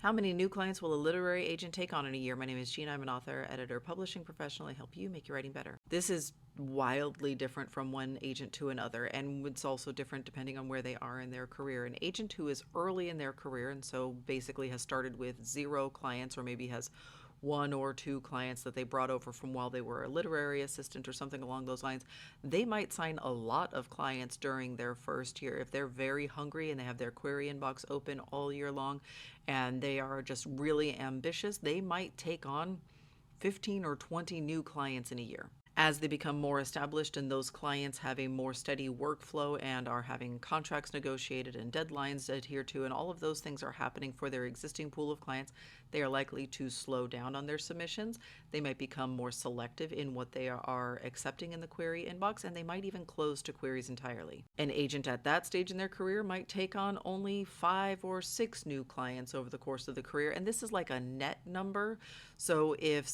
How many new clients will a literary agent take on in a year? My name is Gina. I'm an author, editor, publishing professional. I help you make your writing better. This is wildly different from one agent to another, and it's also different depending on where they are in their career. An agent who is early in their career and so basically has started with 0 clients, or maybe has 1 or 2 clients that they brought over from while they were a literary assistant or something along those lines, they might sign a lot of clients during their first year. If they're very hungry and they have their query inbox open all year long and they are just really ambitious, they might take on 15 or 20 new clients in a year. As they become more established and those clients have a more steady workflow and are having contracts negotiated and deadlines adhered to, and all of those things are happening for their existing pool of clients, they are likely to slow down on their submissions. They might become more selective in what they are accepting in the query inbox, and they might even close to queries entirely. An agent at that stage in their career might take on only 5 or 6 new clients over the course of the career, and this is like a net number. So if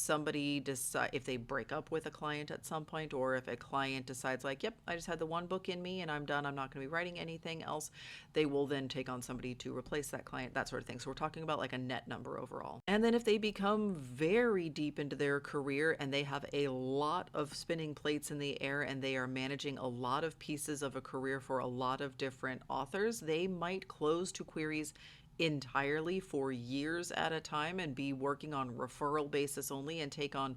if they break up with a client at some point, or if a client decides like, yep, I just had the one book in me and I'm done, I'm not going to be writing anything else, they will then take on somebody to replace that client, that sort of thing. So we're talking about like a net number overall. And then if they become very deep into their career and they have a lot of spinning plates in the air and they are managing a lot of pieces of a career for a lot of different authors, they might close to queries entirely for years at a time and be working on referral basis only and take on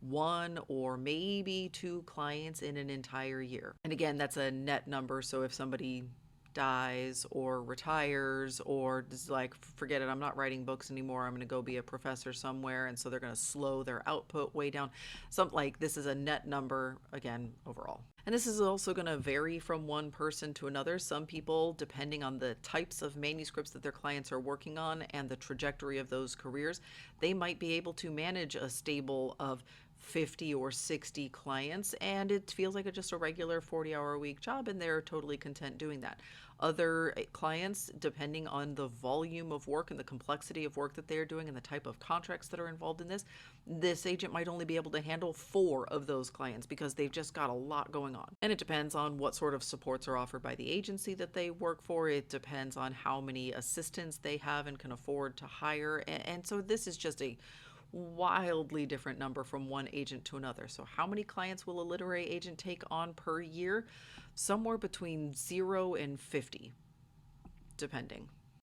1 or maybe 2 clients in an entire year. And again, that's a net number. So if somebody dies or retires or is like, forget it, I'm not writing books anymore, I'm going to go be a professor somewhere, and so they're going to slow their output way down. Something like this is a net number, again, overall. And this is also going to vary from one person to another. Some people, depending on the types of manuscripts that their clients are working on and the trajectory of those careers, they might be able to manage a stable of 50 or 60 clients, and it feels like just a regular 40-hour-a-week job, and they're totally content doing that. Other clients, depending on the volume of work and the complexity of work that they're doing and the type of contracts that are involved in this agent might only be able to handle 4 of those clients because they've just got a lot going on. And it depends on what sort of supports are offered by the agency that they work for. It depends on how many assistants they have and can afford to hire. And so this is just a wildly different number from one agent to another. So how many clients will a literary agent take on per year? Somewhere between 0 and 50, depending.